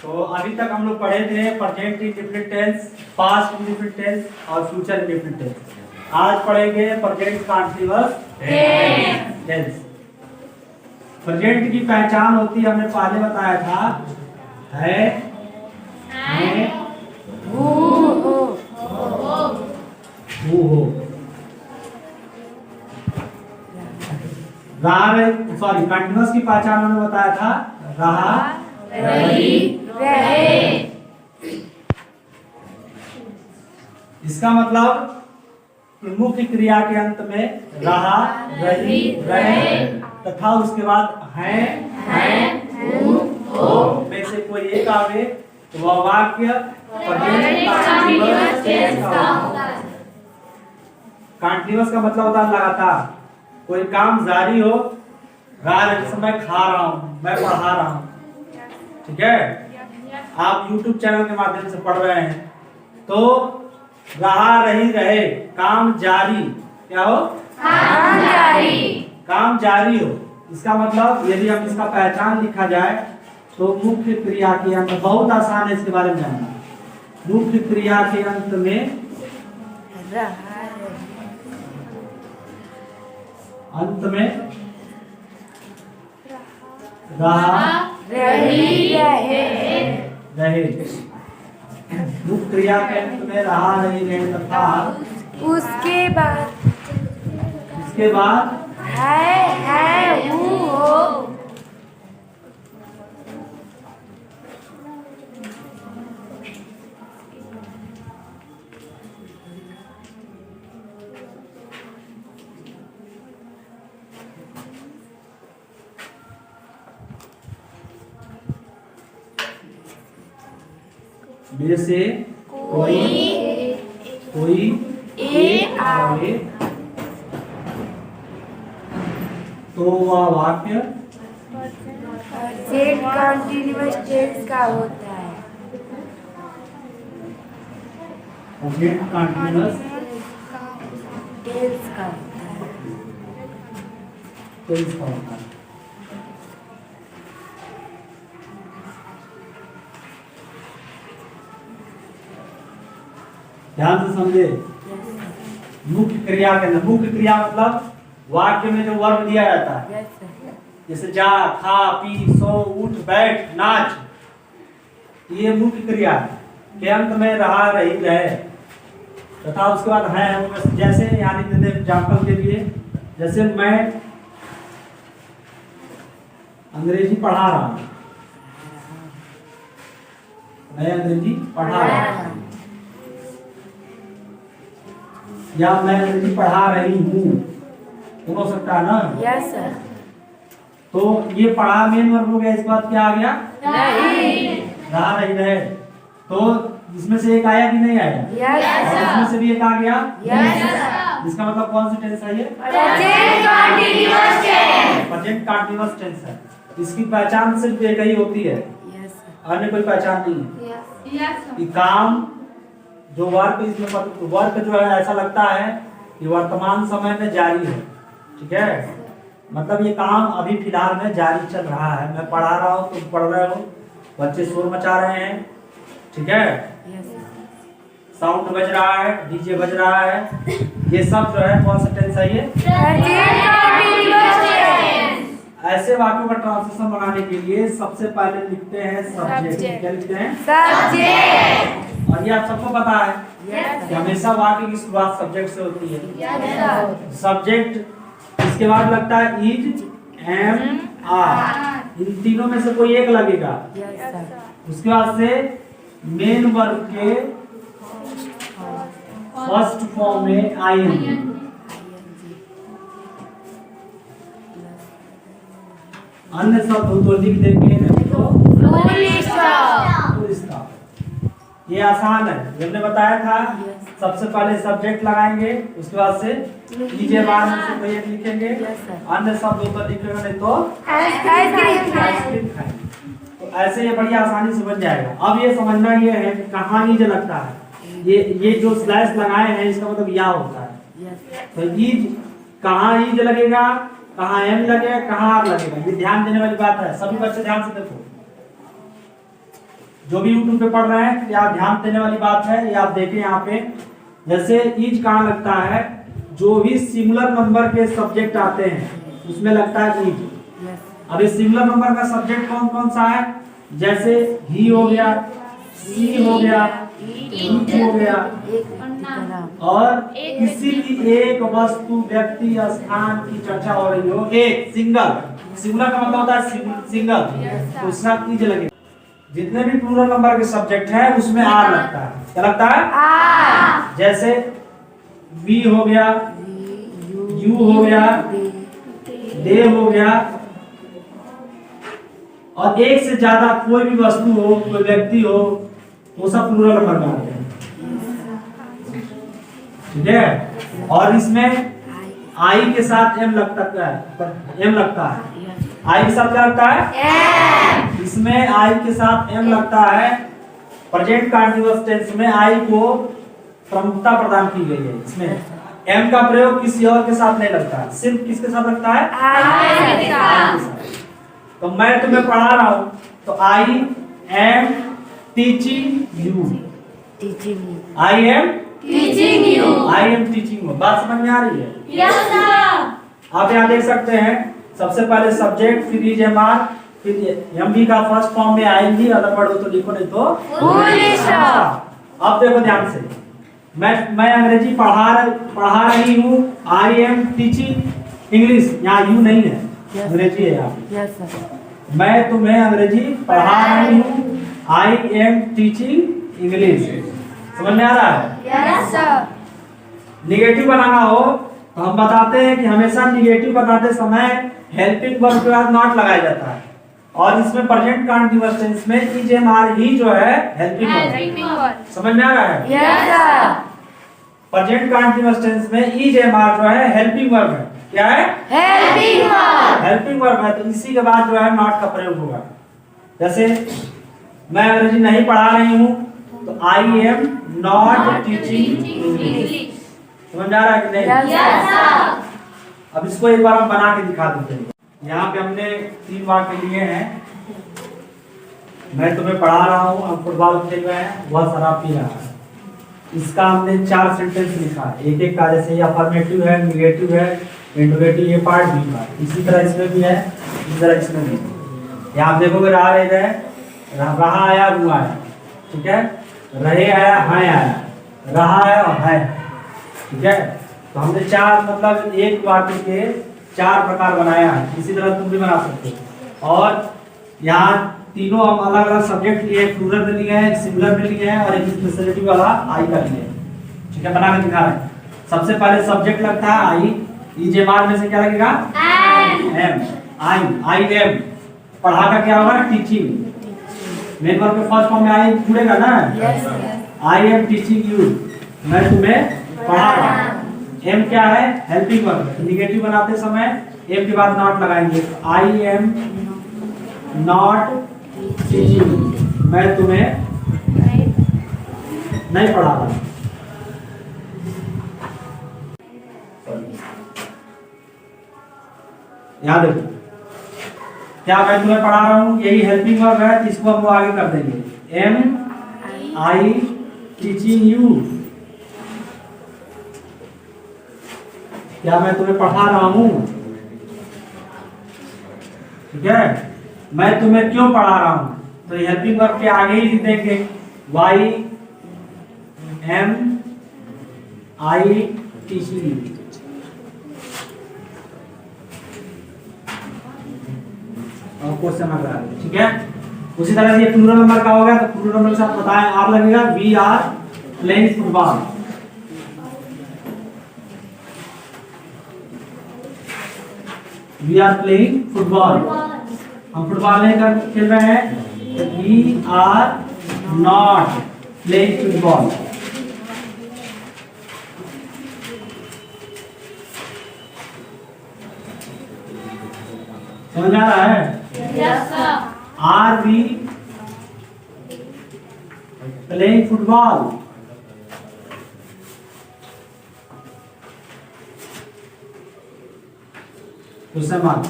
तो अभी तक हम लोग पढ़े थे present indefinite tense, past indefinite tense और फ्यूचर इंडेफिनिट टेंस। आज पढ़ेंगे प्रेजेंट कंटीन्यूअस टेंस। प्रेजेंट की पहचान होती है, हमने पहले बताया था, है, हो। सॉरी, कंटीन्यूअस की पहचान हमने बताया था, रहा, रही, रहे। इसका मतलब कि मुख्य क्रिया के अंत में रहा, रही, रहे तथा उसके बाद है, हो में से कोई एक आवे तो वह वाक्य कंटीन्यूअस का मतलब होता है लगातार। कोई काम जारी हो रहा है, जैसे मैं खा रहा हूँ, मैं पढ़ा रहा हूँ, ठीक है, आप YouTube चैनल के माध्यम से पढ़ रहे हैं, तो रहा, रही, रहे, काम जारी, क्या हो, काम जारी हो। इसका मतलब यदि हम इसका पहचान लिखा जाए तो मुख्य क्रिया के अंत, बहुत आसान है इसके बारे में जानना, मुख्य क्रिया के अंत में रहा, रही, रहे, मुख्य क्रिया के अंत में रहा, रही, रहे तथा उसके बाद है, हो। में से कोई एक आवे तो वह वाक्य प्रेजेंट कंटीन्यूअस टेंस का होता है। प्रेजेंट कंटीन्यूअस टेंस का होता है। टेंस का होता है। ध्यान से समझे, मुख्य क्रिया के अंदर, मुख्य क्रिया मतलब वाक्य में जो वर्ब दिया जाता है, जैसे जा, खा, पी, सो, उठ, बैठ, नाच, ये मुख्य क्रिया के अंत में रहा, रही, रहे तथा उसके बाद है। जैसे यानी देते एग्जाम्पल के लिए, जैसे मैं अंग्रेजी पढ़ा रहा हूं, मैं अंग्रेजी पढ़ा रहा हूं, या मैं अंग्रेजी पढ़ा रही हूँ, हो सकता है ना। Yes sir. तो ये पढ़ा मेन वर्ब हो गया, इस बात क्या आ गया, रहा, रही, रहे। तो इसमें से एक आया कि नहीं आया, और इसमें से भी एक आ गया, इसका मतलब कौन सा टेंस है ये, प्रेजेंट कंटीन्यूअस टेंस है। इसकी पहचान सिर्फ एक ही होती है, अन्य कोई पहचान नहीं है। कि काम जो वर्क, इसमें वर्क जो है ऐसा लगता है कि वर्तमान समय में जारी है, ठीक है, मतलब ये काम अभी फिलहाल में जारी चल रहा है। मैं पढ़ा रहा हूँ, तुम पढ़ रहे हो, बच्चे शोर मचा रहे हैं, ठीक है, साउंड बज रहा है, डीजे बज रहा है, ये सब जो है कौन सा टेंस है ये, ऐसे वाक्यों का ट्रांसलेशन बनाने के लिए सबसे पहले लिखते हैं सब्जेक्ट। क्या लिखते हैं, सब्जेक्ट। और ये आप सबको पता है कि हमेशा वाक्य की शुरुआत सब्जेक्ट से होती है। सब्जेक्ट, इसके बाद लगता है इज, एम, आर, इन तीनों में से कोई एक लगेगा। उसके बाद से मेन वर्ब के फर्स्ट फॉर्म में आईएनजी, अन्य शब्द तो लिख देंगे, ये आसान है, हमने बताया था। सबसे पहले सब्जेक्ट लगाएंगे, उसके बाद से लीजिए बाद में से कोई एक लिखेंगे, अन्य शब्द ऊपर लिखेंगे, नहीं तो आइसक्रीम खाएंगे। तो ऐसे ये बढ़िया आसानी से बन जाएगा। अब ये समझना ये है कि कहाँ ईज लगता है, ये जो स्लैश लगाए हैं इसका मतलब या होता है। तो ईज कहाँ ईज लगेगा, कहाँ एम लगेगा, कहाँ आर लगेगा, ये ध्यान देने वाली बात है। सभी बच्चे ध्यान से देखो, जो भी यूट्यूब पे पढ़ रहे हैं, या ध्यान देने वाली बात है, ये आप देखें यहाँ पे, जैसे इज कहाँ लगता है, जो भी सिंगुलर नंबर के सब्जेक्ट आते हैं उसमें लगता है इज। अब इस सिंगुलर नंबर का सब्जेक्ट कौन कौन सा है, जैसे ही हो गया, सी हो गया, इट हो गया, और किसी भी एक वस्तु, व्यक्ति, स्थान की चर्चा हो रही हो, एक सिंगल, सिंगुलर का मतलब होता है सिंगल, तो उसका इज लगेगा। जितने भी प्लूरल नंबर के सब्जेक्ट हैं उसमें आर लगता है। क्या लगता है? आर। जैसे वी हो गया, यू हो गया, दे हो गया, और एक से ज्यादा कोई भी वस्तु हो, कोई व्यक्ति हो, वो सब प्लूरल नंबर में आते हैं। ठीक है। और इसमें आई के साथ एम लगता है, एम लगता है। आई के साथ क्या लगता है? इसमें आई के साथ एम लगता है। प्रेजेंट कंटीन्यूअस टेंस में आई को प्रमुखता प्रदान की गई है। इसमें एम का प्रयोग किसी और के साथ नहीं लगता है, सिर्फ किसके साथ लगता है? आई के साथ। तो मैं तुम्हें पढ़ा रहा हूं, तो I am teaching you, I am teaching you, I am teaching you. बात समझ में आ रही है? Yes sir. आप यहाँ देख सकते हैं, सबसे पहले सब्जेक्ट, फिर इज एम आर, फिर एम बी का फर्स्ट फॉर्म में आएंगी, अगर पढ़ो तो लिखो, नहीं तो अब देखो ध्यान से, मैं अंग्रेजी पढ़ा रही हूँ, आई एम टीचिंग इंग्लिश, यहाँ यू नहीं है, अंग्रेजी है यहाँ। मैं तुम्हें अंग्रेजी पढ़ा रही हूँ, आई एम टीचिंग इंग्लिश। समझ में आ रहा है? Yes sir. निगेटिव बनाना हो तो हम बताते हैं कि हमेशा निगेटिव बनाते समय हेल्पिंग वर्ब के बाद नॉट लगाया जाता है, और इसमें प्रेजेंट कंटीन्यूअस टेंस में इज एम आर ही जो है हेल्पिंग वर्ब। समझ में आ रहा है? Yes sir. Present continuous tense में इज एम आर जो है हेल्पिंग वर्ब है। क्या है? Helping verb. हेल्पिंग वर्ब है, तो इसी के बाद जो है नॉट का प्रयोग होगा। जैसे मैं अंग्रेजी नहीं पढ़ा रही हूँ, तो I am not teaching English. समझ आ रहा है कि नहीं? Yes sir. अब इसको एक बार हम बना के दिखा देते हैं। यहाँ पे हमने 3 वाक्य लिए हैं। मैं तुम्हें पढ़ा रहा हूँ, हम फुटबॉल खेल रहे हैं, वह शराब पी रहा है। इसका हमने 4 सेंटेंस लिखा है, एक एक का, जैसे ये अफर्मेटिव है, निगेटिव है, इंटरोगेटिव, ये पार्ट भी है। इसी तरह इसमें भी है, इसी तरह इसमें भी। यहाँ आप देखोगे रहा रहा आया, हुआ है, ठीक है, रहे आया, हाय आया, रहा है और है। ठीक है, तो हमने 4 मतलब एक वाक्य के 4 प्रकार बनाया है। इसी तरह तुम भी बना सकते हो। और यहाँ तीनों हम अलग अलग सब्जेक्ट लिए, प्लूरल में लिए हैं, सिंगुलर में लिए हैं, और एक स्पेशलिटी वाला आई का लिए। ठीक है, बना के दिखा रहे हैं। सबसे पहले सब्जेक्ट लगता है आई, इज एम आर में से क्या लगेगा? एम। I am. पढ़ा का क्या होगा? टीचिंग। मेन वर्ब के फर्स्ट फॉर्म में आई जुड़ेगा ना? आई एम टीचिंग यू, मैं तुम्हें पढ़ा रहा हूं। एम क्या है? Helping verb. निगेटिव बनाते समय एम के बाद नॉट लगाएंगे। आई एम नॉट टीचिंग, मैं तुम्हें नहीं पढ़ा रहा। याद रखो, क्या मैं तुम्हें पढ़ा रहा हूँ, यही हेल्पिंग वर्ब है, इसको हम आगे कर देंगे। एम आई टीचिंग यू, क्या मैं तुम्हें पढ़ा रहा हूँ? ठीक है, मैं तुम्हें क्यों पढ़ा रहा हूँ, तो ये हेल्पिंग वर्ब के आगे ही लिख देंगे, why am I teaching you. आपको समझ रहा है? ठीक है, उसी तरह से ये प्लूरल नंबर का होगा, तो प्लूरल नंबर के साथ बताएं, आर लगेगा। We are playing football, we are playing football, हम फुटबॉल नहीं खेल रहे हैं। We are not playing football. समझ आ रहा है? Yes, sir. Are we playing football? Question mark.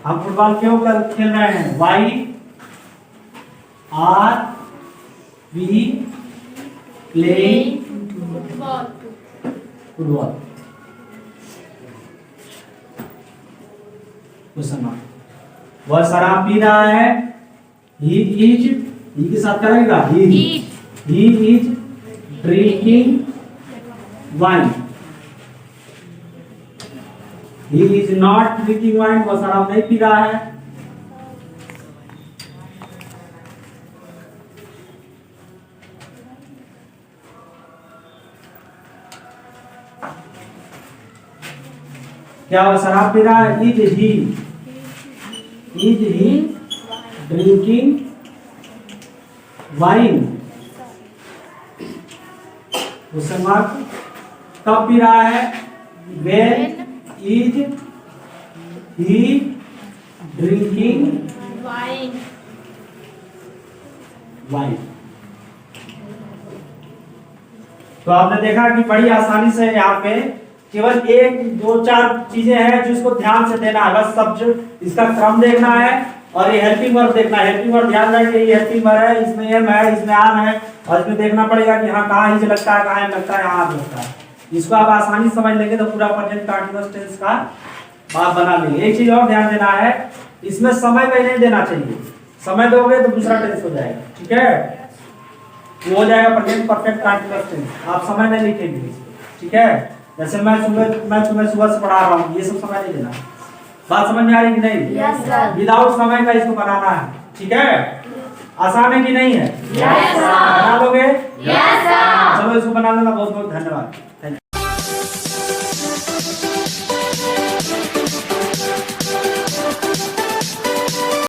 हम फुटबॉल क्यों खेल रहे हैं? Why are we playing football football. Question mark. वह शराब पी रहा है। ही इज, ही के साथ क्या लगेगा? He is drinking wine. He is not drinking wine, वह शराब नहीं पी रहा है। क्या वह शराब पी रहा है? Is he drinking wine? Question mark. कब पी रहा है? When is he drinking wine wine? तो आपने देखा कि बड़ी आसानी से यहाँ पे केवल एक दो चार चीजें हैं जिसको ध्यान से देना है, बस सब इसका क्रम देखना है और ये हेल्पिंग वर्ब देखना है। हेल्पिंग वर्ब ध्यान रखिए, ये हेल्पिंग वर्ब है, इसमें एम है, इसमें आन है और इसमें देखना पड़ेगा कि हाँ कहाँ इज लगता है, कहाँ एम लगता है, यहाँ लगता है। इसको आप आसानी से समझ लेंगे तो पूरा प्रेजेंट कंटीन्यूअस टेंस का बात बना लेंगे। एक चीज और ध्यान देना है, इसमें समय भी नहीं देना चाहिए। समय दोगे तो दूसरा टेंस हो जाएगा, ठीक है? वो हो जाएगा प्रेजेंट परफेक्ट कंटीन्यूअस टेंस। आप समय नहीं लिखेंगे, ठीक है? जैसे मैं तुम्हें सुबह से पढ़ा रहा हूँ, ये सब समय नहीं देना। बात समझ में आ रही कि नहीं? Yes sir. विदाउट समय का इसको बनाना है, ठीक है? आसान है कि नहीं है? Yes sir. बना लोगे? Yes sir. चलो इसको बना लेना। बहुत बहुत धन्यवाद। Thank you.